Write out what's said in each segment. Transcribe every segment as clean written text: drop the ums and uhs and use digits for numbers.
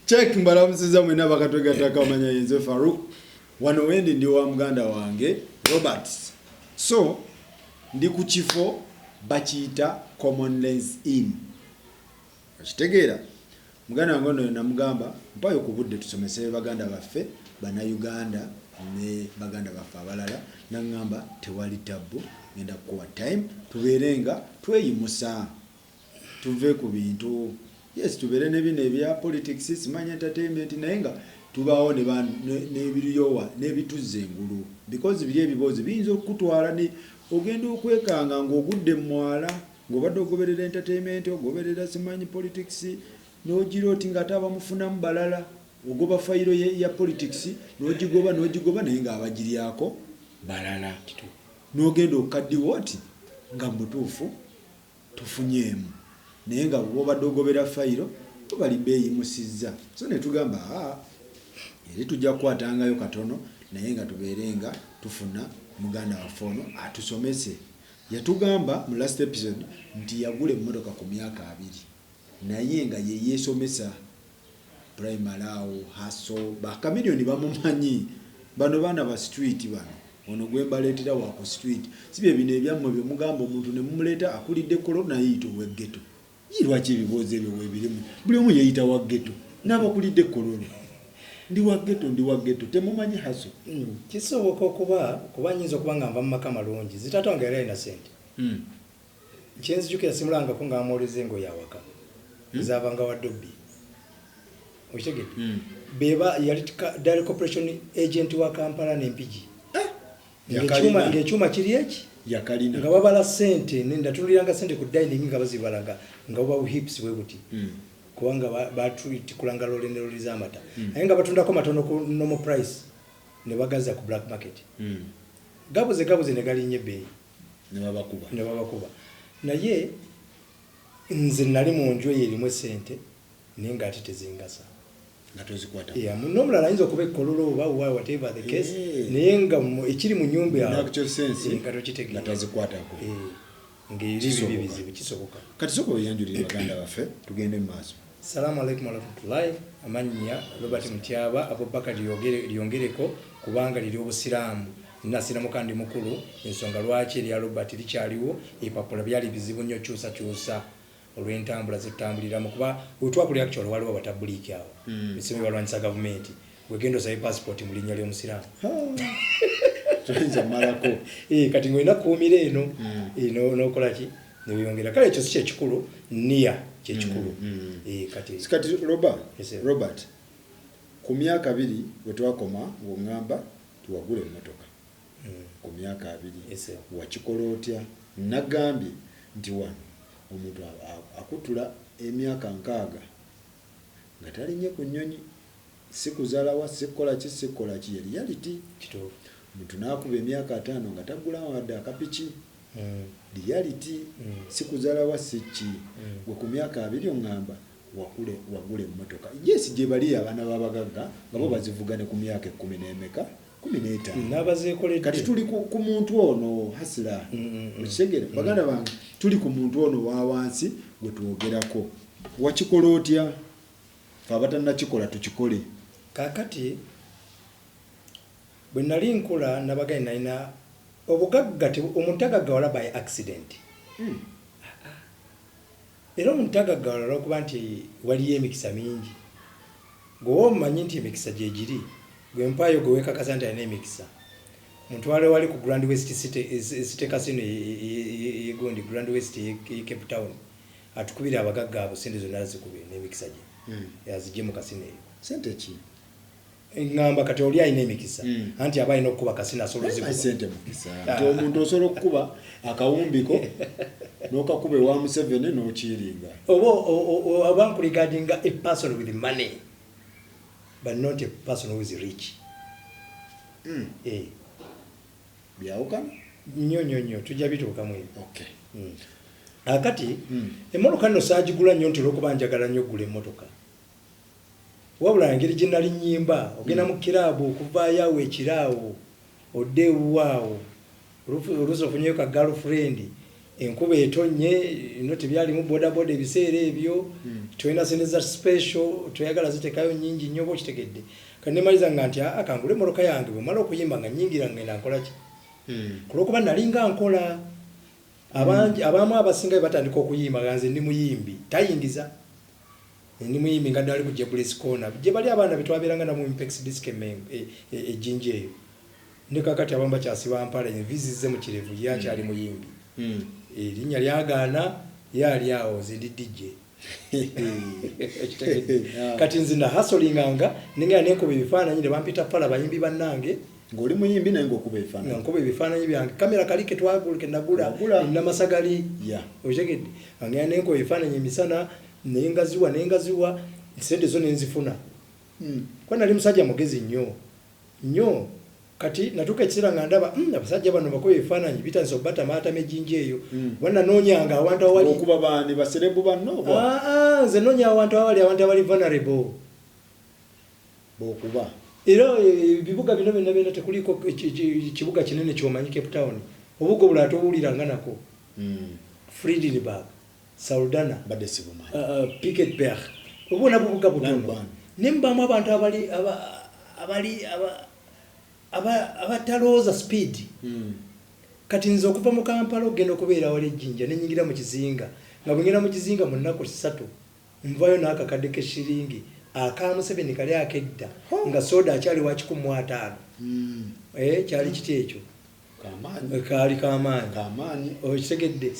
Check mbalamusiza mwena bakatwegataka amanya yenze Farouk. Wano wendi ndi wa muganda wange Robert. So ndi ku kifo bakiyita Common Lens Inn. Okitegeera muganda wange ono namugamba mpayo ku budde tusomese baganda baffe bana Uganda ne baganda baffe abalala nangamba tewali tabbu ngenda kuwa time tuberenga tweyimusa tuve ku bintu. Yes, tubere ne bino ebya politics simanya entertainment nayenga tubawo ne biriyowa ne bituze engulu because biri ebibozi biyinza okutwala ni ogenda okwekanga ng'ogudde mwala ng'obadde ogoberera entertainment ogoberera simanyi politics n'ogira oti nga ataba mufunamu balala ogoba fayiro ya politics n'ogigoba naye nga abagiryako balala n'ogenda okaddiwa oti nga mutuufu tufunyeemu naye nga bw'obadde ogobera fayiro tubali beeyimusizza. So ne tugamba eri tujja kukwatangayo katono naye nga tubeerenga tufuna muganda waffe ono atusomese. Yatugamba mu last episode nti yagula emmotoka ku myaka 2 naye nga ye yeesomesa primary awo haso bakamiliyoni bamumanyi bano baana ba street bano ono gwe mbaleetera wa ku street sibye bino ebyammwe bye mugamba omuntu ne mumuleeta akulidde korona yiito w'eggeto. Lwaki ebibuuzo ebyo weebirimu buli omu yeeyita wa ghetto n'abakulidde korona ndi wa ghetto temumanyi haso. Kisoboka kuba nyinza okuba nga nva mu maka malungi zitatonga era ina sente kyenzijukira simulangako nga amwoleza engo yawaka zaabanga wa Dobby okitegedde beba yali direct corporation agent wa Kampala n'empigi ng'ekyuma kiri eki yakalina nga babala sente nendatuliranga sente ku dining nga bazibalaga nga oba hips webuti kubanga batreat kulanga lolendero lizamata naye nga batundako matono ku normal price ne bagaza ku black market gabuze ne galinye bei ne babakuba naye nze nali mu nju erimu sente naye nga ate tezingasa ngatozikwata nomulala ayinza okuba ekkololo oba whatever the case naye nga ekiri mu nyumba yawe ngatozikwatako ng'eri bizibu kisoboka. Kati soko oyanjulira baganda baffe tugende mu maaso. Assalamu alaikum warahmatullahi amannya Robert Mutyaba Abubakar lyongereko kubanga liri obusiraamu nasiramu kandi mukulu ensonga lwaki erya Robert likyaliwo epapula byali bizibu nnyo kyusa olw'entambula zetambuliramu kuba wetwakulira actually waliwo abatabuliki awo bisemi balwanyisa gavumenti wegenda osabe passport mu linnya ly'omusiraamu tuyinza malako kati ng'olina kuumira eno n'okola ki neweyongera kale ekyo si kyekikulu niya kyekikulu kati Robert ku myaka 2 bwe twakoma ng'oŋŋamba tuwagula emmotoka ku myaka 2 wakikola otya nagambye nti wano omuntu akutula emyaka 6 nga talinye ku nnyonyi sikuzaalawa sikola ki yali reality omuntu n'akuba emyaka 5 nga tagula wadde akapiki reality sikuzaalawa siki gwe ku myaka 2 oŋŋamba wagula emmotoka yes gye bali abaana b'abagagga nga bo bazivugane ku myaka 10 n'emeka 15 n'abazeekoledde kati tuli ku muntu ono hasila okitegeera baganda bange tuli ku muntu ono wa wansi gwe twogerako wakikola otya fe abatannakikola tukikole kakati bwe nali nkola nabagaye nalina obugagga omuntu agaggawala by accident era omuntu agaggawala lwokuba nti waliyo emikisa mingi gwewa omumanyi nti emikisa gyegiri gwe mpaayo gwe wekakasa nti alina emikisa omuntu wali ku Grand West City Casino yegundi Grand West Cape Town atukubira abagagga abo sente zonna zikubire n'emikisa gye yazigye mu kasino eyo sente ki ngamba kati oli ayina emikisa anti aba ayina okukuba kasino asobola zikuba sente mukisa nti omuntu osobola okukuba akawumbiko n'okakuba ewa Museveni n'okiringa oba abantu regarding a person with money but not a person who is rich byawukana nnyo tujja bituukamu ebyo okay akati emmotoka nno saagigula nnyo nti olwokuba njagala nnyo oggula emmotoka wabula engeri gye nali nnyimba ogenda mu kiraabu okuvaayo awo ekiraawo odde ewuwaawo oluusi ofunyeyo ka girlfriend enkuba etonye ino tebyalimu bodaboda ebiseera ebyo tulina sente za special tuyagala zitekayo nyingi nnyo bokitegedde kane maliza nga nti akangule moroka yange bwe mala okuyimba nga nyingira ngenda nkola ki kulwokuba nalinga nkola abamu abasinga batandika okuyimba ganze ndi muyimbi tayingiza ndi muyimbi nga ndali ku Jebulesi Corner gye bali abaana betwabeeranga na mu Impex Disc ejjinja eyo ne kakati abamu bakyasiba mpala envizize mu kirevu yakyali muyimbi erinnya lyagaana yali awo nze ndi DJ kati nze na hasolinganga ninga nenkuba ebifaananyi ne bampita pala bayimbi bannange ng'oli muyimbi naye ng'okuba ebifaananyi nga nkuba ebifaananyi byange kamera kali ke twagula ke nagula namasagali okitegedde nga nenkuba ebifaananyi emisana nengaziwa sente zo nenzifuna kwa nali musajja mugezi nnyo kati natuka ekiseera nga ndaba abasajja bano bakola ebifaananyi bitanise obbata maatama ejjinja eyo bonna noonyanga awantu awali okuba baani baserebu banno nze noonya awantu awali vulnerable b'okuba era ebibuga bino byonna tekuliko kibuga kinene kyomanyi Cape Town obuga obulala towuliranga nako Friedenberg Saldanha badde sibumanyi Piketberg obona bubuga butono nembamu abantu abatalooza speed kati nze okuva mu Kampala ogenda okubeera wali ejjinja nenyingira mu kizinga nga bwengenda mu kizinga mu nnaku 3 nvayo n'akakadde k'eshiringi akamuseveni kali akedda nga soda akyali wa 15 kyali kiti ekyo kaali kamaanyi okitegedde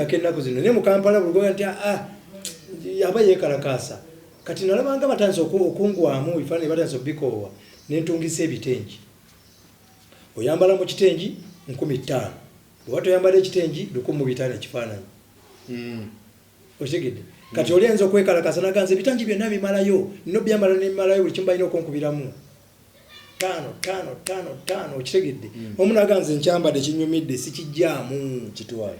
ak'ennaku zino naye mu Kampala bulgoga nti aba yeekalakaasa kati nalabanga batandise okungwamu ebifaananyi batandise obikoowa nentungisa ebitengi oyambala mu kitengi 15,000 bwe toyambala ekitengi 1,500 ekifaananyi okitegedde kati olyenza okwekalakasa naganza ebitangi byonna bimalayo nino byambala nemalayo buli kimu balina okunkubiiramu 5 okitegedde omuntu aganza enkyambadde kinyumidde sikijjaamu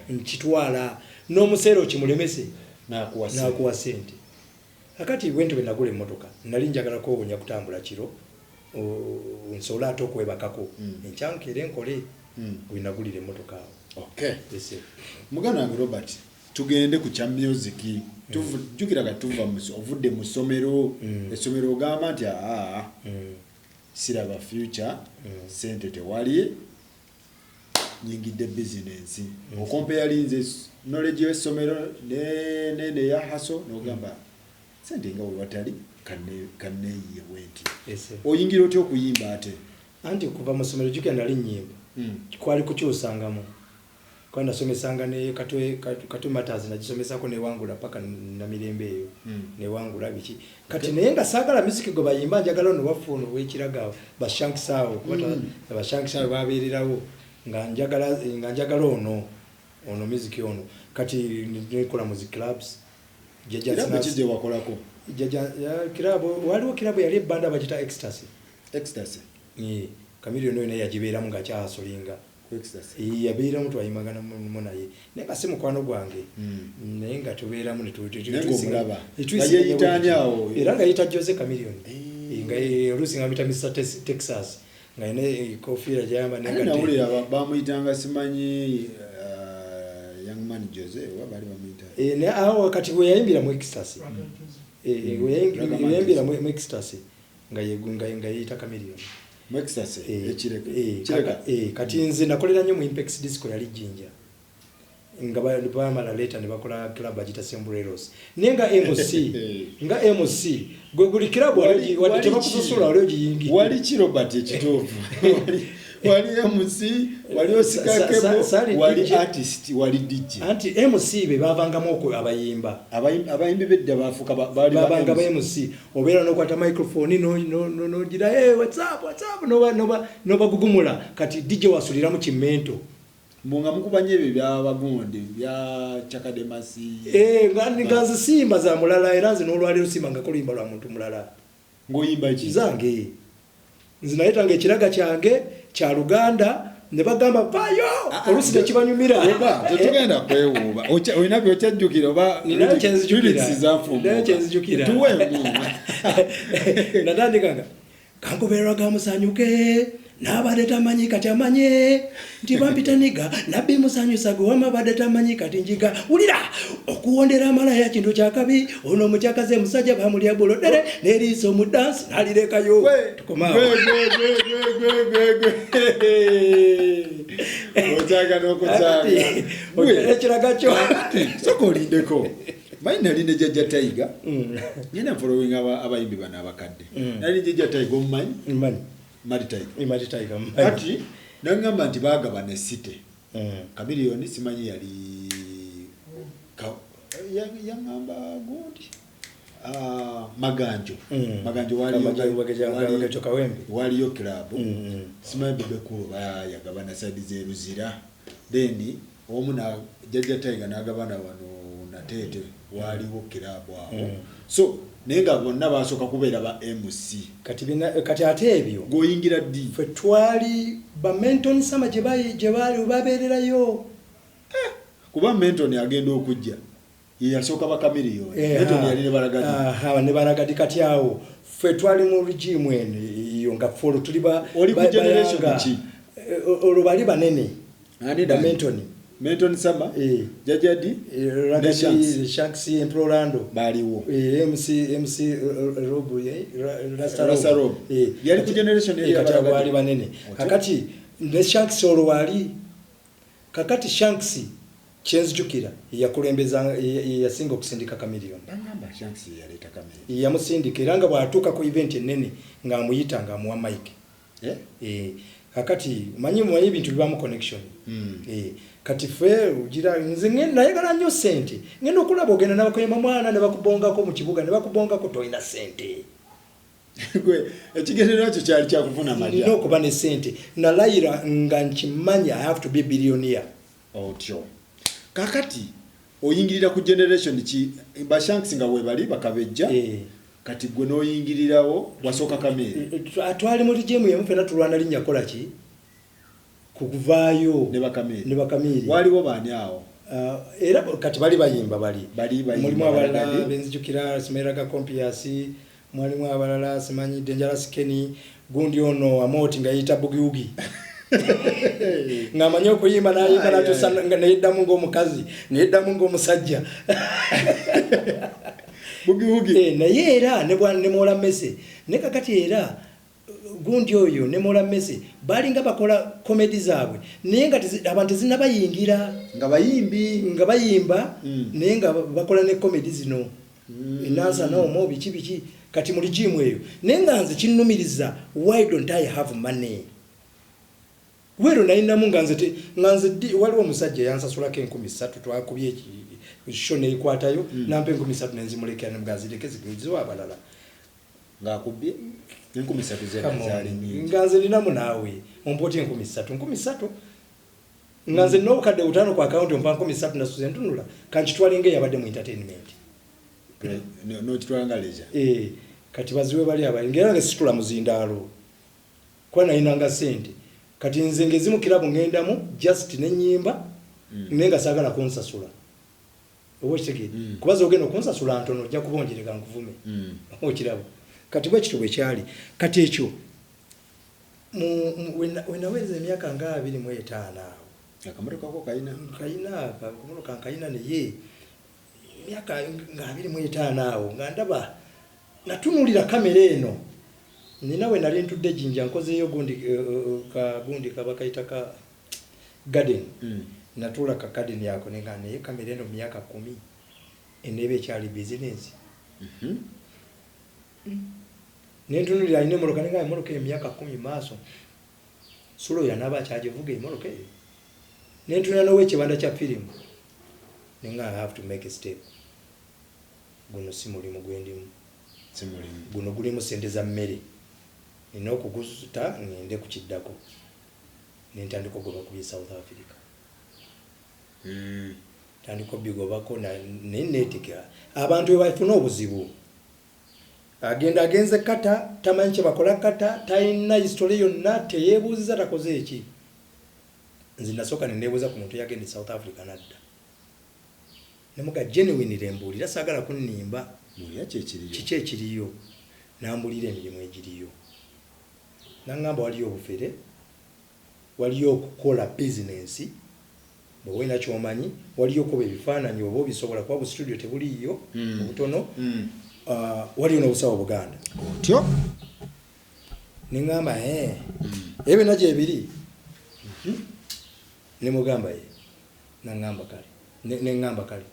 nkitwala n'omuseera okimulemese n'akuwa sente akati bwentyo bwe nagula emmotoka nali njagala kwowonya kutambula kiro nsobola ate okwebakako enkyankere nkole bwe nagulira emmotoka awo muganda wange Robert tugende ku kya music jjukira kati tuva ovudde mu ssomero essomero ogamba nti siraba future sente tewali nyingidde business okompeyalinze knowledge y'essomero neya haso n'ogamba sente nga webatali kanneeyiye bwenti oyingira otya okuyimba ate anti kuva mu ssomero jjukira nali nnyimba kwali kukyusangamu kwa nasomesanga ne katwe matazi nagisomesako newangula paka na mirembe eyo newangula biki kati naye nga saagala music gwe bayimba njagala ono wafuno wekiragawo bashankisawo kubata bashankisawo babeererawo nga njagala ono music ono kati nikola music clubs kije wakolako club waliwo club yali ebbanda bagita ecstasy Chameleone oyo naye yagibeeramu nga kyasolinga yabeeramu twayimagana naye naye nga si mukwano gwange naye nga tubeeramu era nga yita Jose Chameleone nga oluusi nga bita Mr. Texas nga yina ekofiira gyayamba nawulira bamuyitanga simanyi young man Jose oba bali bamuyita awo kati we yayimbira mu ecstasy yayimbira mu ecstasy nga yeyita Chameleone kati nze nakolera nnyo mu Impex Disco yali jjinja nga bamala leta ne bakola club agita Sombreros naye nga MC gwe buli club wadde tebakususula wali ogiyingi wali Robert ekituufu wali MC wali osikakebo wali artist wali DJ anti MC be bavangamu okwo abayimbi bedda bafuka babanga ba MC obeera n'okwata microphone nogira what's up noba gugumula kati DJ wasulira mu kimento munga mukubanye ebyo byabagonde bya Chakademasi ngazi simba za mulala era nze n'olwaliro simba nga kolimba lwa muntu mulala ngoyimba ki zange nze nayetanga ekiraga kyange kya Luganda ne bagamba vayo olusi tekibanyumira tetugenda kwewuuba olina byokyajjukira oba ninayo kyenzijukira tuwemu natandikanga kangoberera gamusanyuke n'abadde tamanyi kati amanye nti bampitaniga nabbi musanyusa gwe wamabadde tamanyi kati njiga wulira okuwondera amalaya kintu kyakabi ono omukyakaze musajja bamulya bulodere n'eriiso mu dansi n'alirekayo tukomaawo ekiraga kyo soka olindeko manyi nali ne Jjajja Tiger nyina following abayimbi bano abakadde nali Jjajja Tiger omumanyi Mari Tiger kati nangamba nti baagabana esite Chameleone simanyi yali yangamba gundi Maganjo waliyo club simanyi Bebe Cool yagabana side z'eruzira then omu na Jjajja Tiger n'agabana wano Natete waliwo club awo so nenga bonna basooka kubeera ba MC kati ate ebyo goyingira ddi ffe twali ba Menton Sama gye baali babeererayo kuba Menton agenda okujja yasooka ba Chameleone Menton yali ne Baragadi kati awo ffe twali mu regime eno iyo nga folo tuli ba oli ku generation ki olwo bali banene ba Menton Sama Jjajja Ddi Shanks Emplorando baliwo MC Robo Rasta Rob yali ku generation ye bali banene kakati ne Shanks olwo wali kakati Shanks kyenzijukira yakulembeza yasinga okusindika Chameleone bangamba Shanks yaleta Chameleone yamusindika era nga bwatuuka ku event ennene ng'amuyita ng'amuwa mic kakati manyi bintu bibamu connection kati ffe ugira nze nayagala nnyo sente ngenda okulaba ogenda n'abakoyema mwana ne bakubongako mu kibuga ne bakubongako toyina sente gwe ekigendera kyo kyali kyakufuna majja n'okuba ne sente nalayira nga nkimanya I have to be billionaire otyo kakati oyingirira ku generation ki ba Shanks nga we bali bakabejja kati gwe n'oyingirirawo wasooka Chameleone atwali muri gemu yemu fena tulwana linnya kola ki kukuvaayo ne bakamiri waliwo baani awo era kati bali bayimba mulimu abalala benzijukira Simeraga Compias mulimu abalala simanyi Dangerous Kenny gundi ono amoti nga yita bugiugi ngamanyi okuyimba nayimba natusanga neddamu ng'omukazi neddamu ng'omusajja bugiugi naye era ne Mola Mese ne kakati era gundi oyo ne Mola Mese balinga bakola comedy zaabwe naye nga abantu zinabayingira nga bayimba naye nga bakola ne comedy zino enansa n'omo biki kati muri gym eyo naye nga nze kinnumiriza why don't I have money wero nayinamu nga nze waliwo omusajja yansasulako 13,000 twakubye show neyikwatayo nampa 13,000 nenzimulekera nemugazireke zigiziwa abalala ngakubye 13,000 zali nyingi nganze ninamu naawe ompoti 13,000 nganze n'obukadde 5 ku account ompa 13,000 nasuze ntunula kankitwalinga yabadde mu entertainment no kitwalanga leisure kati baziwe bali abayingera nga situla muzindaalo kwa nayinanga sente kati nze ngezimu kilabu ngendamu just nenyimba nenga sagala kunsasula owochege kubaza ogenda kunsasula ntono ojja kubongereka nkuvume okirabo kati bwe kitwe kyali kati ekyo wenaweza emyaka nga 25 akamotoka ko kayina naye emyaka nga 25 awo nga ndaba natunulira kamera eno ninawe nali ntudde jinja nkozeeyo gundi kabakaita ka garden natula ka garden yako nenga naye kamera eno myaka 10 enebe kyali business nentunulira ine moloka nenga moloka emyaka 10 maaso sulo yanaba kyajivuga emoloka nentunulira nowe kibanda kya film nenga I have to make a step guno simulimu gwendimu guno gulimu sente za mmere nina okugusuta ngende kukiddako nentandika ogoba ku South Africa tandika obigobako nenetika abantu webafuna obuzibu agenze kata tamanyi kye bakola kata talina history yonna teyeebuuziza takoze eki nze nasooka neneebuuza ku muntu yagenda South Africa nadda nemuga genuine rembuulira saagala kunnimba kiki ekiriyo nambulira emirimu egiriyo nangamba waliyo obufere waliyo okukola business bwena kyomanyi waliyo okuba ebifaananyi oba obisobola kuba bu studio tebuliyo obutono waliyo n'obusawo Buganda otyo nengamba ebe naje ebiri nemugamba nangamba kale nengamba kale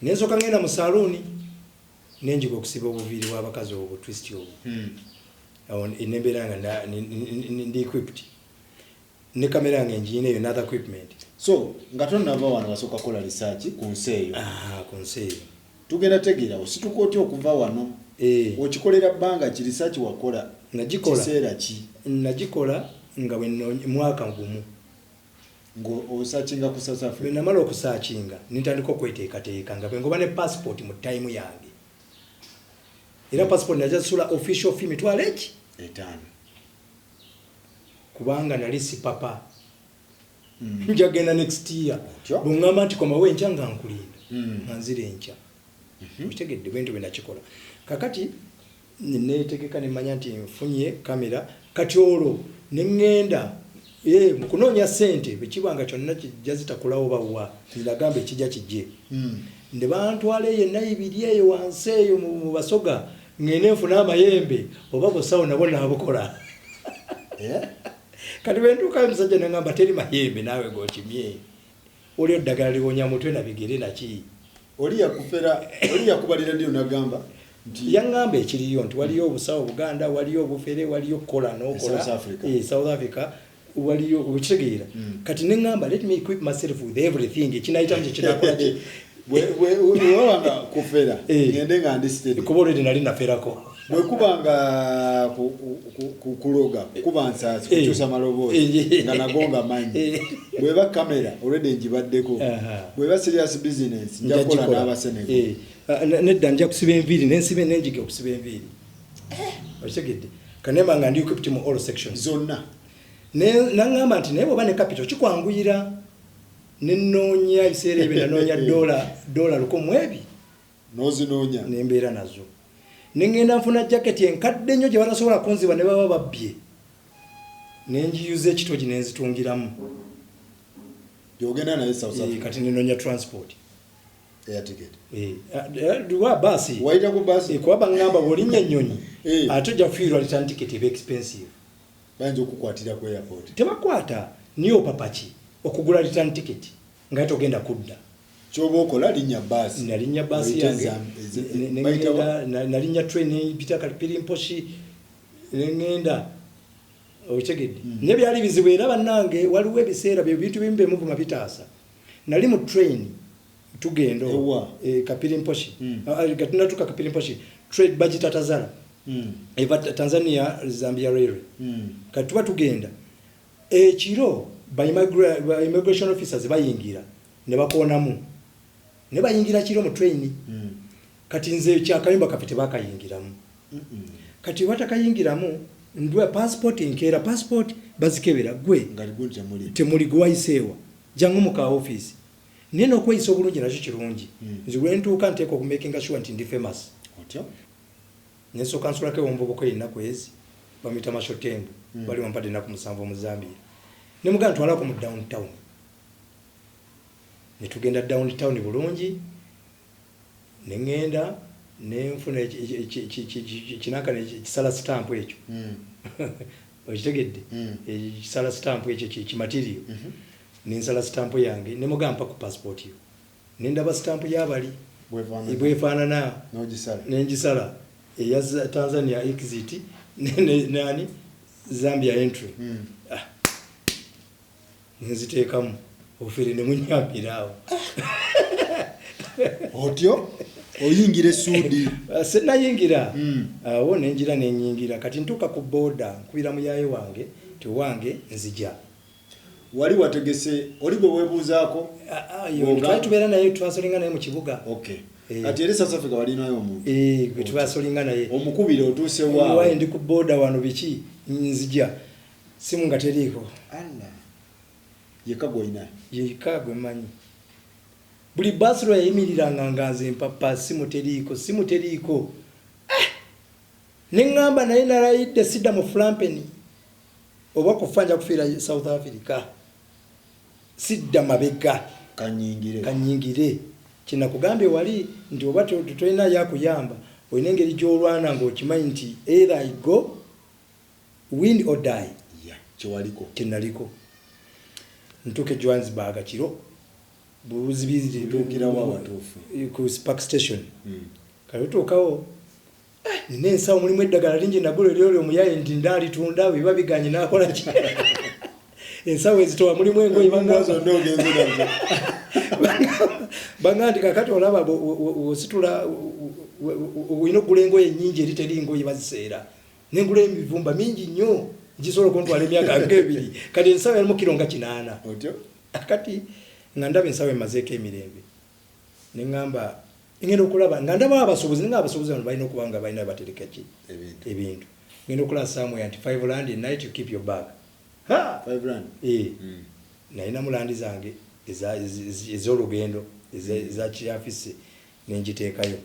nensoka ngenda mu saluni nenjiga okusiba obuviri bw'abakazi obwo twist obwo awo nembeera nga ndi equipped ne kamera yange engineer another equipment so nga tonnava wano wasooka kola research ku nsi eyo ku nsi eyo tugenda tegeerawo situka otya okuva wano okikolera bbanga ki research wakola kiseera ki nagikola nga mwaka gumu ng'osachinga ku South Africa bwe namala okusaachinga nintandika okweteekateeka nga bwe ngoba ne passport mu time yange era passport najasula official fee mitwalo eki 5 kubanga nali si papa njagenda next year bungamba nti koma wenja nga nkulinda nzire encha utegedde bwento bwe nakikola kakati netegeka nemanya nti nfunye kamera kati olwo nengenda mukunoonya sente bwekibanga kyonna kijja zitakulawo bawa nagamba ekijja kijje ne bantwala eyo nayibiri eyo wansi eyo mu basoga ngene nfuna amayembe oba busawo nabo nabukola kati bwentuuka omusajja nengamba teri mayembe naawe gokimye oli oddagala liwonya mutwe na bigere naki oli yakubalira ddi onagamba yaŋŋamba ekiriyo nti waliyo obusawo Buganda waliyo obufere waliyo kukola n'okola South Africa waliyo okitegeera kati neŋŋamba let me equip myself with everything ekinayitamu kyekinakola ki wewanga kufera ngende nga ndi steady kuba olwedi nali naferako bwekubanga kuloga kuba nsaasi kukyusa maloboozi nga nagonga manyi bweba kamera olwedi njibaddeko bweba serious business njakola n'abasenego nedda nja kusiba enviiri nensiba nenjiga okusiba enviiri okitegedde kanema nga ndi equipped mu all sections zonna naŋŋamba nti naye bwoba ne capital kikwanguyira nenoonya ebiseera ebyo nanoonya dola 1,200 nozinoonya nembeera nazo nengenda nfuna jaketi enkadde nnyo gye batasobola kunziba ne baba babbye nenjiyuza ekitogi nenzitungiramu gyogenda naye South Africa kati nenoonya transport air ticket wa basi waita ku basi kuba baŋŋamba bw'olinnya ennyonyi ate ojja kufiirwa return ticket eba expensive bayinza okukwatira ku airport tebakwata niyo papaki okugula return ticket nga togenda kudda kyoba okola linnya basi nalinnya basi yange nalinnya train bita Kapirimposhi nengenda okitegedde naye byali bizibu era bannange waliwo ebiseera bye bintu bimu bemuvuma bitaasa nali mu train tugenda Kapirimposhi gatunatuka Kapirimposhi trade budget atazala eva Tanzania Zambia Railway kati tuba tugenda ekiro by immigration officers bayingira ne bakonamu ne bayingira kiro mu train kati nze kyakayimba kapite bakayingiramu kati watakayingiramu ndwa passport nkera passport bazikebera gwe temuli gwayiseewa jangu mu ka office neno okweyisa obulungi nakyo kirungi nzibwe ntuuka nteeka okumakinga sure nti ndi famous otyo nesooka nsulako ewombooboko erinaku ezi bamuyita mashotembu bali wampadde ennaku 7 mu Zambia ne muganda twalako mu downtown ne tugenda downtown bulungi nengenda nenfuna kinaka ekisala stamp ekyo okitegedde ekisala stamp ekyo kimaterial nensala stamp yange ne mugamba ku passport yo nendaba stamp yabali bwefaanana nengisala eya Tanzania exit nani Zambia entry nziteekamu ofere ne munyambiraawo otyo oyingira essuudi senayingira awo nenjira nenyingira kati ntuuka ku boda nkuira muyaye wange tewange nzija wali wategese oli bwe webuuzaako tubeera naye twasolinga naye mu kibuga kati eri South Africa walinayo omuntu gwe twasolinga naye omukubire otuuse waawe ndi ku boda wano biki nzija simu nga teriiko yeka gwolina yeka gwe manyi buli basiro yayimiriranga nga nze mpapa simu teriiko neŋŋamba naye nalayidde sidda mu flampeni oba kufanja kufiira South Africa sidda mabega kanyingire kinakugambye wali nti oba tulina yakuyamba olina engeri gy'olwana ng'okimanyi nti either I go win or die. Kinaliko ntuke Johannesburg kiro buzi biziti ku Park Station katutuukawo nina ensawo mulimu eddagala lingi nagula lyolyo omuyaye nti ndalitunda biba biganye nakola ki ensawo ezitowa mulimu engoyi banga nti kakati olaba ositula olina okugula engoye nnyingi eri teri engoyi baziseera nengula emivumba mingi nnyo ngisobola okuntwala emyaka ng'ebiri kati ensawo yalimu kiro nga 8 kati nga ndaba ensawo emazeeko emirembe neŋŋamba ngenda okulaba nga ndaba abasuubuzi nga abasuubuzi bano balina okuba nga balina batereka ki ebintu ngenda okulaba somewhere nti $5 a night you keep your bag. $5 nalina mulandi zange ez'olugendo eza kiafisi nenjiteekayo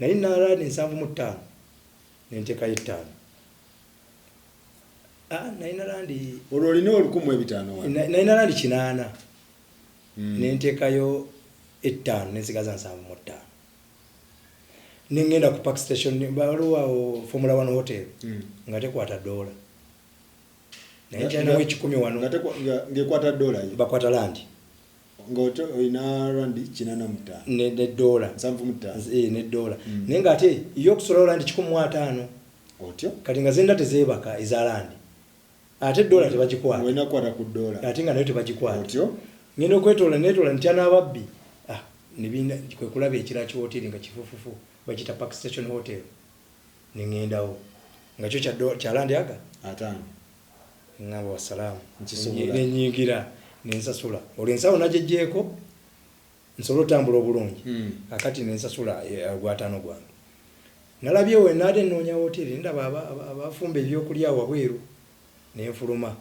nali nalandi 75 nenteekayo 5 nalina landi olwo olina 1500 nalina landi 8 nenteekayo 5 nensigaza 75 nengenda ku Park Station baluwa Formula 1 hotel nga tekwata $1 naye kyana mu 10 wano ngekwata $1 bakwata landi ngoto ina randi 85 ne $75 ne $1 nenga ate yo kusolola landi 15 otyo kati nga zenda tezebaka eza landi ate $1 tebakikwata wena kwata ku $1 ate nga nayo tebakikwata otyo ngeno okwetola netola ntyana ababbi nibina kwe kulaba ekira ki hotel nga kifufufu bakita Park Station Hotel ningendawo nga kyo kya landi aga 5 ngabo wasalamu nenyingira nensasula olensawo najejeko nsolo tambula obulungi akati nensasula gwatano gwange nalabye we nade nonya hotel ndaba abafumba ebyokulya wabweru nenfuluma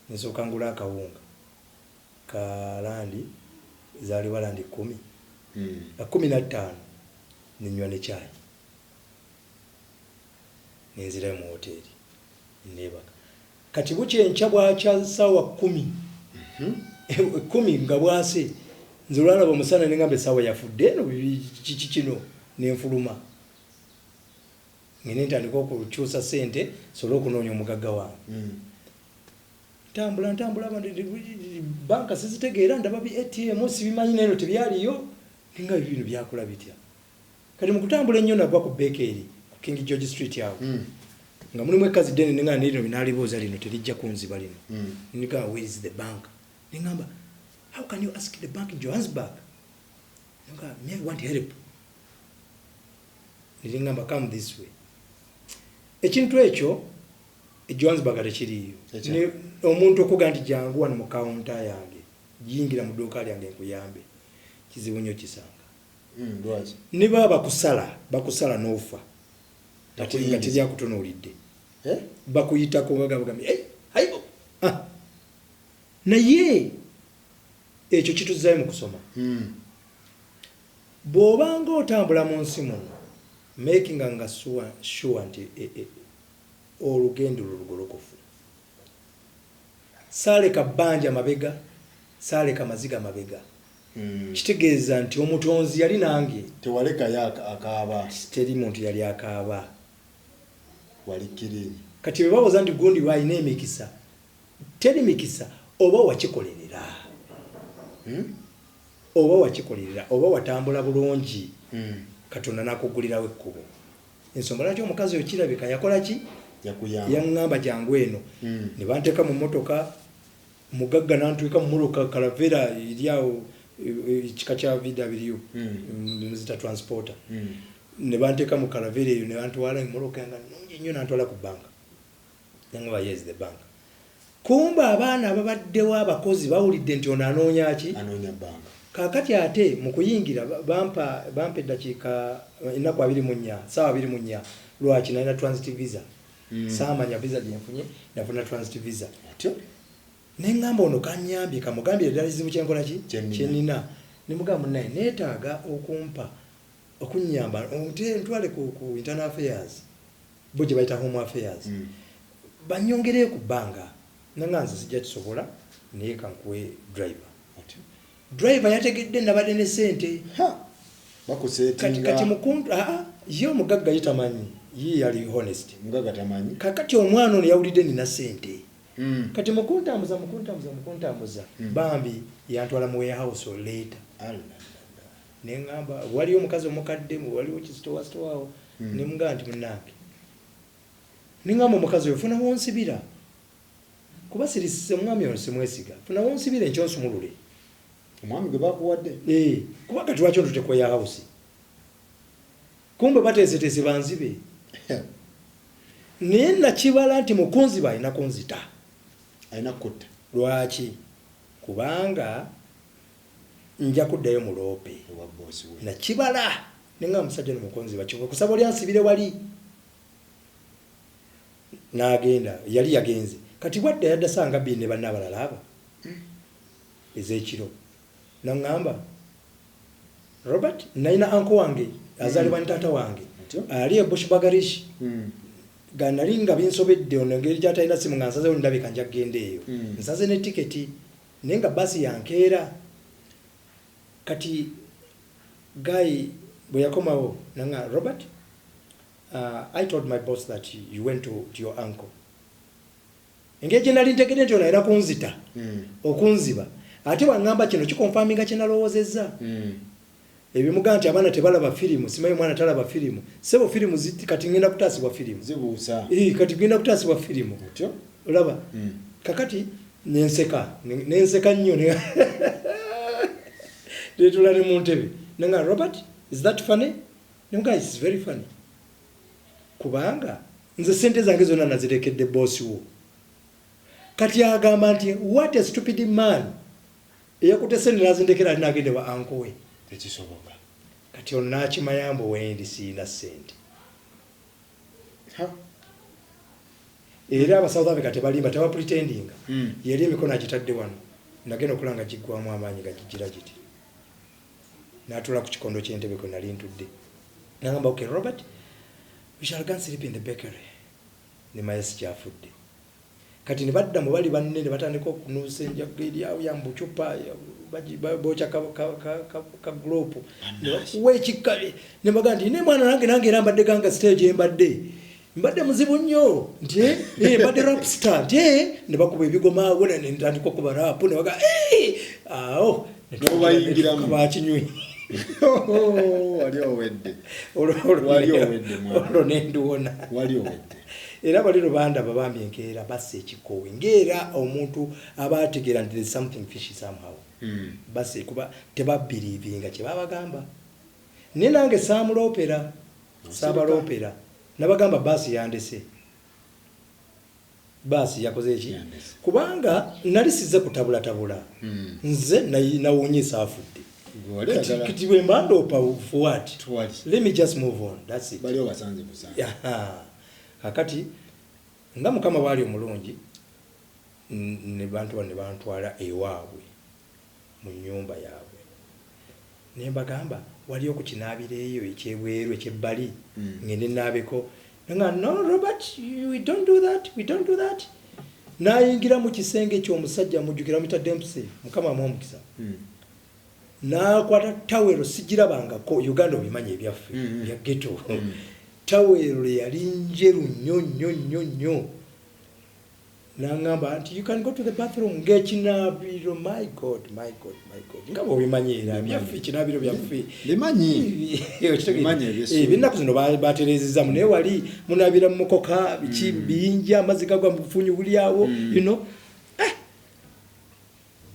nsokangula akawunga kalandi zali walandi 15 ninywa ne chai nenzira mu hoteli nebaka kati buche enchabwa cha sawa 10 10 nga bwase nzulala bamusana ningambe sawa yafudde no kino nenfuluma ngene ntandika okukyusa sente solo okunonya omugagga wange tambula banka sizitegeera ndaba bi ATM sibimanyi neno tebyaliyo ninga ibintu byakula bitya kati mukutambula ennyo nagwa ku bakery ku King George Street yawo nga mulimu ekazi deni ninga nino binaliboza lino terijja kunziba lino nika where is the bank ningamba how can you ask the bank in Johannesburg ninga me want help ningamba come this way ekintu ekyo Johannesburg atechiriyo ne omuntu okuga nti jangu wano mu counter yange yingira mu duka lyange nkuyambe kizibu nnyo kisanga lwazi ne baba bakusala n'ofa tatinga tijja kutunuulidde bakuyita ko bagambye hayibo naye ekyo kituzaayo mu kusoma bw'obanga otambula mu nsi muno making nga sure nti olugendo lugolokofu saaleka bbanja mabega saaleka maziga mabega kitegeeza nti omutonzi yali nange tewaleka akaaba teri muntu yali akaaba walikiriri kati bebawoza nti gundi lwalina emikisa teri mikisa oba wakikolerera oba wakikolerera oba watambula bulungi Katonda nakugulirawo ekkubo ensonga lwaki omukazi oyo kirabika yakola ki yaŋŋamba jangu eno ne banteeka mu mmotoka mugagga nantwika mu mmotoka kalavera eryawo ekika kya VW muzita transporter ne banteeka mu kalavera eyo ne bantwala emmotoka yanga nungi nnyo nantwala ku banka yaŋŋamba yes the bank kumba abaana ababaddewo abakozi bawulidde nti ono anoonya ki anoonya banka kakati ate mu kuyingira bampa eddakiika ennaku 24 saawa 24 lwaki nalina transit visa saamanya visa gyenfunye nafuna transit visa atyo neŋŋamba ono kanyambye kamugambye eddala kizibu kyenkola ki kyenina nemugamba naye neetaaga okumpa okunyamba ntwale ku internal affairs bo gye bayita home affairs banyongereyo ku bbanga nanganze sijja kisobola naye kankuwe driver yategedde nabadde ne ssente kati mukuntu ye omugagga yitamanyi ye yali honest kakati omwana ono yawulidde nina ssente kati mukuntambuza bambi yantwala mu warehouse later neŋŋamba waliyo omukazi omukadde waliwo kisitowasitowaawo nemugaa nti munnange neŋŋamba omukazi oyo funa wonsibira kuba sirisise omwami ono simwesiga funa wonsibira enkyonsumulule omwami gwe bakuwadde kuba kati lwaki ontu tekweya house kumbe bateeseteese banzibe naye nakibala nti mukunziba alina kunzita alina kutta lwaki kubanga nja kuddayo muloope nakibala nenga omusajja nomukunziba kiwe kusaba oli ansibire wali n'agenda yali yagenze kati bwadda yadda sanga bbiri ne banna abalala aba ez'ekiro naŋŋamba Robert nalina anko wange azaalibwa ne taata wange ali e Bushbagarish nga nali nga binsobedde ono engeri gyatalina simu nga nsazewo ndabika nja kugenda eyo nsaze ne tiketi naye nga basi yankeera kati guy bwe yakomawo nanga Robert I told my boss that you went to your uncle engeri gye nali ntegedde nti ono alina kunzita okunziba ate waŋŋamba kino kikonfaminga kye nalowoozezza ebimugaa nti abaana tebalaba firimu simanyi mwana talaba firimu sebo firimu kati ngenda kutaasibwa firimu zibuusa kati ngenda kutaasibwa firimu olaba kakati nenseka nnyo netula ne mu ntebe nanga Robert is that funny nemugaa is very funny kubanga nze sente zange zonna nazirekedde boosi wo kati agamba nti what a stupid man eyakutte sente nazindekera ali nagende wa anko we tekisoboka kati ono nakimayambo wendi siina ssente era aba South Africa tebalimba tebapretendinga yali emikono agitadde wano nagenda okulanga giggwamu amaanyi gagigira giti natula ku kikondo ky'entebe kwe nali ntudde nagamba okay Robert we shall go and sleep in the bakery ne mayesi kyafudde kati ne badda mu bali banne ne batandika okunuusa enjaga eri awo ya mbucupa boca ka glopu wekikale ne baga nti ne mwana nange era mbadde ganga stage mbadde muzibu nnyo nti mbadde rap star nti ne bakuba ebigoma awo ne ntandika okuba rapu ne baga awo nobayingiramu bakinywi olwo nendiwona era bali lubanda babambi enkeera bassa ekikoowe ng'era omuntu aba ategeera nti there is something fishy somehow bassa kuba tebabiriivinga kye babagamba naye nange saabaloopera nabagamba baasi yandese baasi yakoze eki kubanga nali sizze kutabulatabula nze nawunyisa afudde kiti bwe mbandoopa for what let me just move on that's it kakati nga mukama waali omulungi ne bantwala ewaabwe mu nnyumba yaabwe ne mbagamba waliyo ku kinaabiro eyo ekyebweru ekyebbali ngende naabeko nga no Robert we don't do that nayingira mu kisenge ky'omusajja mujjukira mita Dempsey mukama amwomukisa nakwata tawero sigirabangako Uganda obimanyi ebyaffe bya ghetto tawero yali njeru nnyo nangamba nti you can go to the bathroom ng'ekinaabiro my god nga bw'obimanyiira byaffe ekinaabiro byaffe ebyennaku zino baterezezzamu naye wali munaabira mu mukoka biki bingi amazzi gagwa mu bufunyu buli awo you know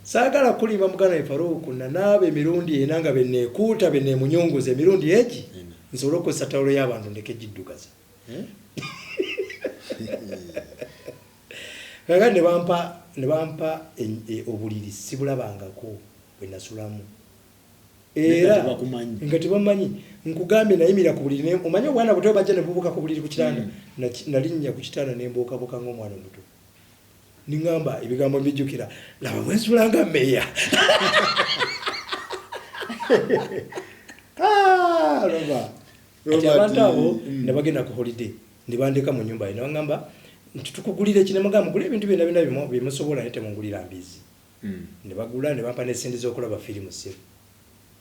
saagala kulimba mugana we Faruku nanaaba emirundi ena nga benneekuuta benneemunyunguza emirundi egi nsobole okukozesa tawulo y'abantu ndeke giddugaza kaga ne bampa obuliri sibulabangako bwe nasulamu era nga tebamanyi nkugambye nayimira ku buliri omanyi obwana buto bajja ne bubuuka ku buliri ku kitanda nalinnya ku kitanda ne mbuukabuuka ng'omwana omuto niŋŋamba ebigambo mbijjukira laba mwensulanga meya kati abantu abo ne bagenda ku holiday ne bandeka mu nnyumba ne baŋŋamba nti tukugulira kino mugamba mugule ebintu byonna bimusobola ne temungulira mbizi ne bagula ne bampa ne sente z'okulaba firimu ssebo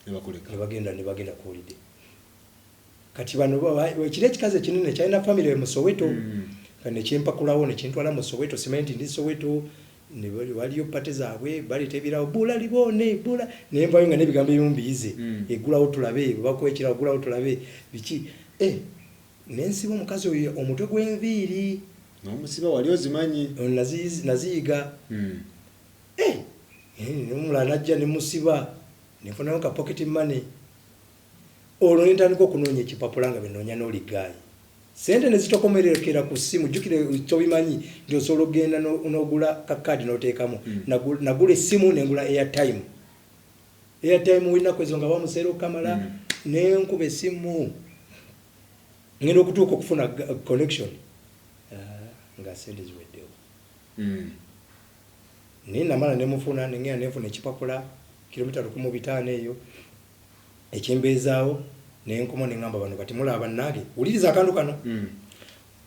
ne bagenda kuwulidde kati bano kiri ekikazi ekinene kyalina famire mu Soweto ne kyempakulawo ne kintwala mu Soweto simenti ndi Soweto ne waliyo pate zaabwe baleeta ebirawo bula libone bula naye nvayo nga n'ebigambo ebimu biyize egulawo tulabe bakwekirawo gulawo tulabe biki nensiba omukazi oyo omutwe gw'enviiri n'omusiba wali ozimanyi naziyiga nomulala najja ne musiba nefunayo ka pocket money olwo nentandika okunoonya ekipapula nga benoonya n'oligaayi sente ne zitokomerekera ku ssimu jjukire tobimanyi nti osobola okgenda n'ogula kakaadi n'oteekamu nagula essimu nengula airtime winaku ezo nga bamuseera okukamala nenkuba essimu ngenda okutuuka okufuna connection nga sente ziweddewo naye namala nemufuna nengenda nenfuna ekipapula kilomita 105 eyo ekyembeezaawo nenkoma neŋŋamba bano kati mulaba bannange wuliriza akantu kano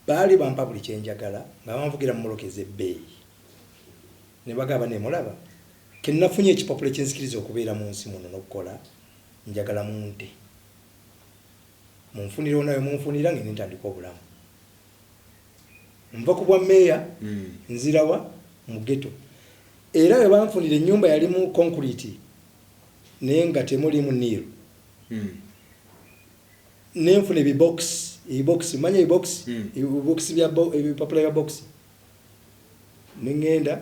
baali bampa buli kyenjagala nga banvugira mumulokeza ebbeeyi ne bagamba nemulaba kennafunye ekipapula ekyensikiriza okubeera mu nsi muno n'okukola njagala munte munfunire nawe munfunira ngene ntandika obulamu nva ku bwa meeya nzirawa mu ghetto era bwe banfunira ennyumba yali mu concrete naye nga temulimu niiru nenfuna ebibox manya ebibox ebipapula bya box neŋŋenda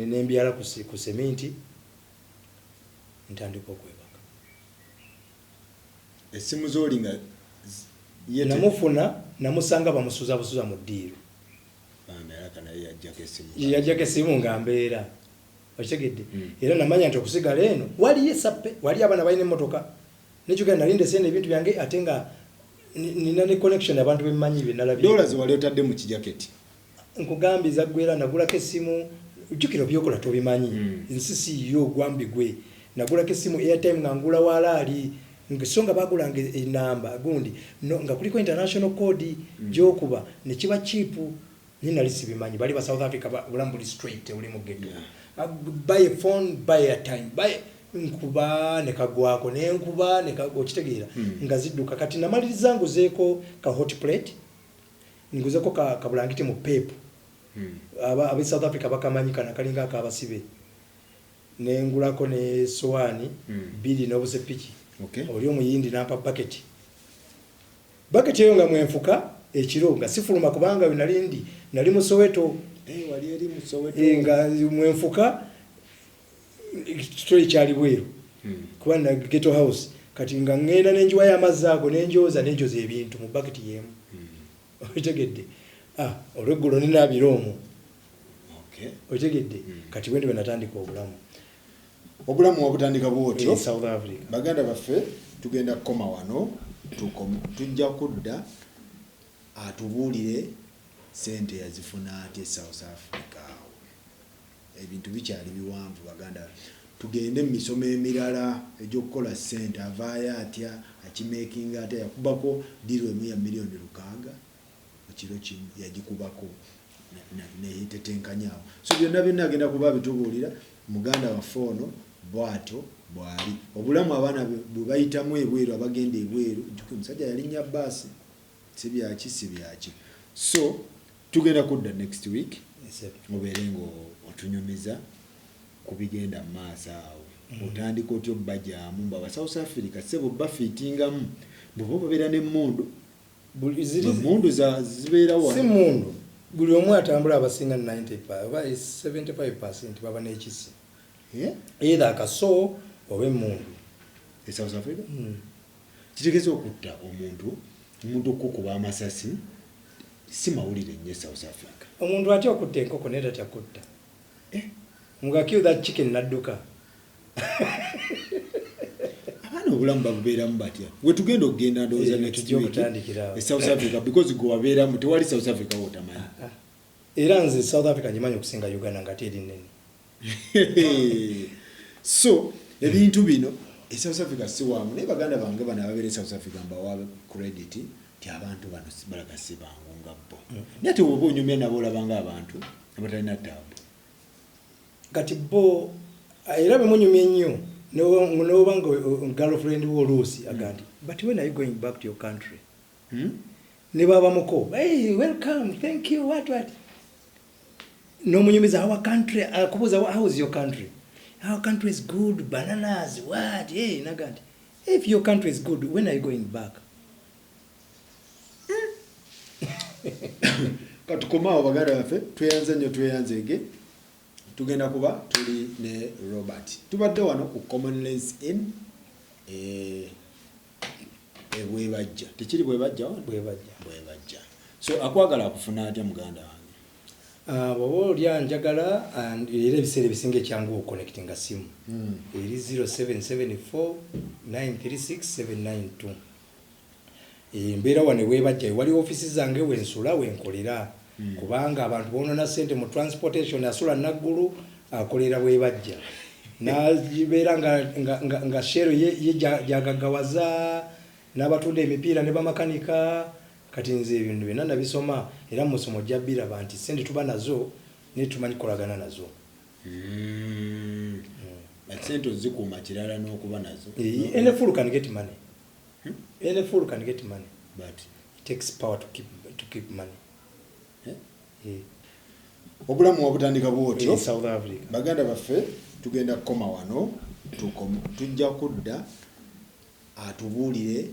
nembyala ku sementi ntandika okwebaka essimu z'oli nga namufuna namusanga bamusuza busuza mu ddiiru yajjako essimu nga mbeera okitegedde era namanya nti okusigala eno waliyo esappe wali abaana balina emmotoka nekigenda nalinde sente ebintu byange ate nga nina ne connection abantu bemmanyi byenalabye dola ze wali otadde mu kijaketi nkugambye zaggwera nagulako essimu jjukira byokola tobimanyi nsisi yo gwambi gwe nagulako essimu airtime nga ngula walaali ngesonga bagulanga enamba gundi nga kuliko international code gyokuba nekiba chipu nina lisibimanyi bali ba South Africa bulambuli straight uli mu ghetto buy a phone buy a time buy nkuba nekagwako nenkuba nekagokitegeera nga zidduka kati namaliriza nguzeeko ka hot plate nguzeeko ka bulangiti mu pepu aba South Africa bakamanyi kana kalinga akabasibe nengulako ne soani bili n'obusepiki oli omuyindi nampa bucket eyo nga mwenfuka ekiro nga sifuluma kubanga nali mu Soweto wali eri mu Soweto nga mwenfuka story kyali bweru kuba na ghetto house kati nga ngenda nenjiwa y'amazzi ago nenjoza ebintu mu bucket yemu otegedde olweggulo nina biromu otegedde kati bwe ndibe natandika obulamu wabutandika bwotyo South Africa baganda baffe tugenda kukoma wano tujja kudda atubuulire sente yazifuna ate South Africa ebintu bikyali biwanvu baganda tugende mu misomo emirala egy'okukola sente avaayo atya akimakinga atya yakubako diro emu ya miliyoni 600 ekiro kimu yagikubako neyitetenkanyaawo so byonna agenda kuba bitubuulira muganda waffe ono bwato bwali obulamu abaana bwe bayitamu ebweru abagenda ebweru omusajja yalinnya baasi si byaki so tugenda kudda next week obeere nga otunyumiza ku bigenda mu maaso awo otandika otyo bajaamu mbaba South Africa sebo bafiitingamu bwe babeera n'emmundu emmundu zibeerawo si mundu buli omu atambula abasinga 75% baba n'ekisi either akaso oba emmundu South Africa kitegeeza okutta omuntu okukuba amasasi si mawulire nnyo South Africa omuntu atya okutta enkoko naye tatya kutta nga kill that chicken nadduka abaana obulamu babubeeramu batya we tugenda okugenda ndowooza next week South Africa because gwe wabeeramu tewali South Africa wotamanyi era nze South Africa njimanyi okusinga Uganda nga teri nnene so ebintu bino South Africa si wamu naye baganda bange bano ababeera South Africa mbawa credit ti abantu bano sibalaka sibangu nga bo naye oba onyumya nabo olabanga abantu abatalina taabu kati bo era bemunyumya ennyo noba nga girlfriend wo oluusi agandi but when are you going back to your country ne babamuko hey welcome thank you what nomunyumiza our country akubuza how is your country our country is good bananas what hey nagandi if your country is good when are you going back katukomawo baganda baffe tweyanze nnyo tweyanzege tugenda kuba tuli ne Robert tubadde wano ku Commonwealth Inn bwebajja tekiri bwebajja so akwagala akufuna atya muganda wange bwoba olya njagala era ebiseera ebisinga ekyangu okuconnectinga simu eri 0774 936 792 mbeera wano webajja wali ofisi zange wensula wenkolera kubanga abantu bonona sente mu transportation asula naggulu akolera bwebajja nabeera nga shero ye jagagawaza n'abatunda emipiira ne bamakanika kati nze ebintu byonna nabisoma era musomo jjabira nti sente tuba nazo ne tumanyi kolagana nazo sente ozikuuma kirala n'okuba nazo any fool can get money any fool can get money but it takes power to keep money obulamu wabutandika bwotyo South Africa baganda baffe tugenda kukoma wano tujja kudda atubuulire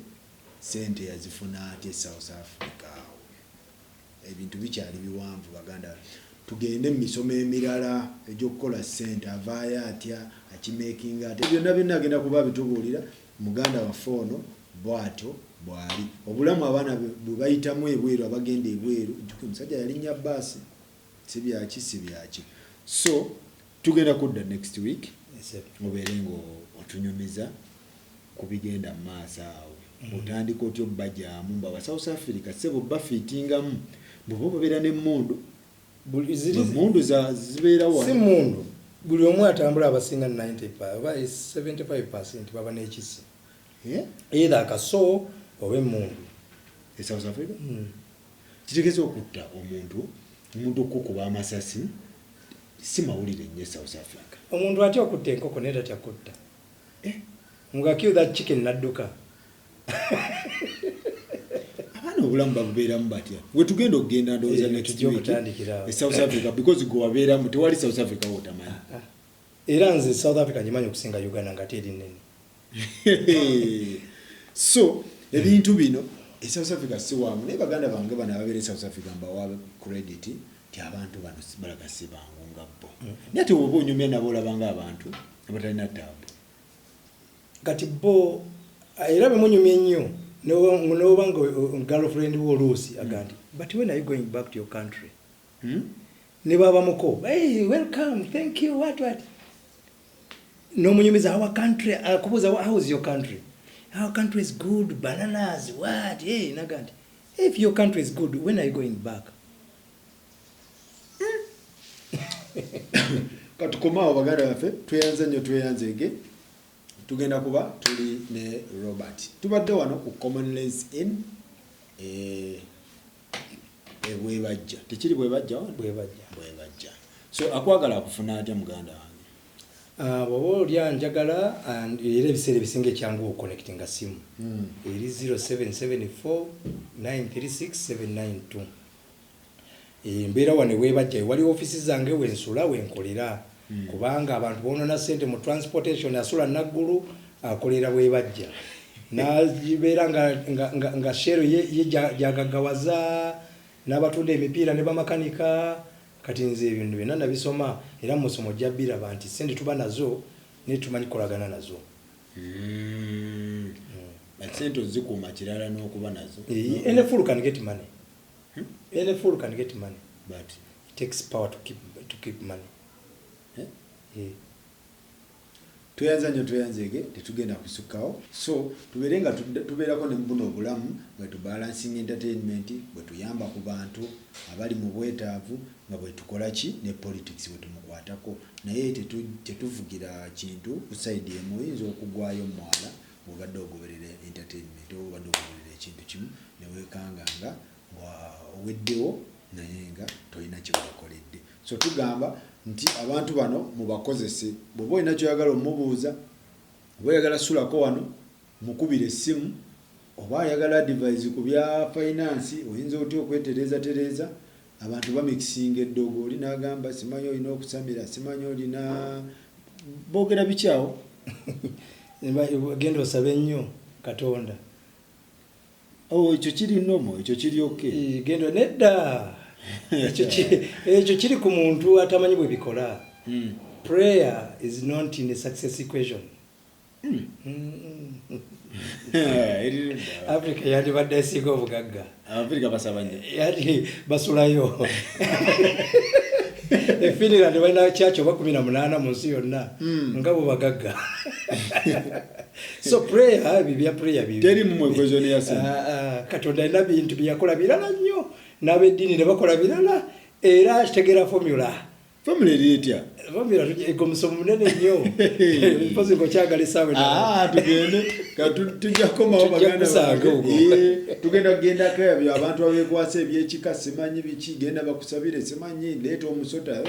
sente yazifuna atya South Africa ebintu bikyali biwanvu baganda tugende mu misomo emirala egy'okukola sente avaayo atya akimakinga atya byonna byonna agenda kuba bitubuulira muganda waffe ono bwatyo bwali obulamu abaana bwe bayitamu ebweru abagenda ebweru omusajja yalinnya baasi si byaki so tugenda kudda next week obeere nga otunyumiza ku bigenda mu maaso awo otandika otyo bajjaamu mbawa South Africa sebo bafiitingamu bw'oba babeera n'emmundu emmundu zibeera wano si mundu buli omu atambula abasinga 75% baba n'ekisi either akaso oba emmundu South Africa kitegeeza okutta omuntu okukuba amasasi si mawulire nnyo South Africa omuntu atya okutta enkoko naye tatya kutta nga kill that chicken nadduka abaana obulamu babubeeramu batya we tugenda okugenda ndowooza next week South Africa because gwe wabeeramu tewali South Africa wotamanyi era nze South Africa ngimanyi okusinga Uganda nga teri nnene so ebintu bino South Africa si wamu naye baganda bange bano ababeera South Africa mbawa credit ti abantu bano sibalaka sibangu nga bo naye ate oba onyumya nabo olabanga abantu abatalina taabu kati bo era bemunyumya ennyo noba nga girlfriend wo oluusi agandi but when are you going back to your country ne babamuko hey welcome thank you what nomunyumiza our country akubuza how is your country our country is good bananas what hey nagandi if your country is good when are you going back katukomawo baganda baffe tweyanze nnyo tweyanzege tugenda kuba tuli ne Robert tubadde wano ku Commonwealth Inn bwebajja tekiri bwebajja so akwagala akufuna atya muganda wange bwoba olya njagala era ebiseera ebisinga ekyangu okuconnectinga simu eri 0774 936 792 mbeera wano webajja wali ofisi zange wensula wenkolera kubanga abantu bonona sente mu transportation asula naggulu akolera bwebajja nabeera nga shero ye jagagawaza n'abatunda emipiira ne bamakanika kati nze ebintu byonna nabisoma era musomo jjabira nti sente tuba nazo ne tumanyi kolagana nazo sente ozikuuma kirala n'okuba nazo any fool can get money any fool can get money but it takes power to keep money tuyanza nnyo tuyanzege tetugenda kusukkawo so tubeere nga tubeerako ne mbuno obulamu bwe tubalancing entertainment bwe tuyamba ku bantu abali mu bwetaavu nga bwe tukola ki ne politics bwe tumukwatako naye tetuvugira kintu ku side emu oyinza okugwayo mwala obadde ogoberera entertainment obadde ogoberera ekintu kimu ne weekanga nga oweddewo naye nga tolina kyebakoledde. So tugamba nti abantu bano mubakozese, bw'oba olina kyoyagala omubuuza, oba oyagala sulako wano mukubire essimu, oba ayagala advice ku bya finance oyinza otya okwetereza abantu bamikisinga eddogo, oli n'agamba simanyi olina okusamira, simanyi olina boogera bikyawo genda osabe nnyo Katonda. Ekyo kiri nomo, ekyo kiri okay. Genda nedda ekyo kiri ku muntu atamanyi bwe bikola. Prayer is not in a success equation. Africa yandibadde esinga obugagga. Africa basaba nnyo. Yali basulayo. Finland balina kyacho oba 18 mu nsi yonna nga bo bagagga. So prayer bibya prayer bibya. Teri mu equation ya sin. Katonda ina bintu byakola birala nnyo n'abeddiini ne bakola birala era kitegera formula. Formula etya? Formula ekomusomo munene nnyo. Mpozi ngo kyagala esawe na. Tugende tujja komawo baganda. Tugenda kaya abantu abekwasa ebyekika simanyi biki genda bakusabire simanyi leeta omusota.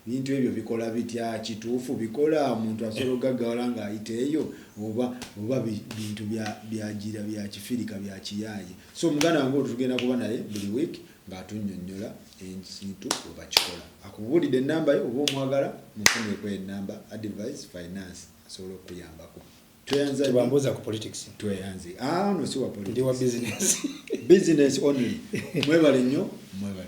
Bintu ebyo bikola bitya kituufu bikola omuntu asobola gaggawala nga ayiteeyo oba bintu byagira bya kifirika bya kiyaaye. So omuganda wange tugenda kuba naye buli week ng'atunnyonnyola ekintu oba kikola. Akubulidde ennamba yo oba omwagala mufuneko ennamba advice finance asobola okuyambako. Tubambuza ku politics. Tweyanze. No si wa politics. Ndi wa business. Business only. Mwebale nnyo mwebale.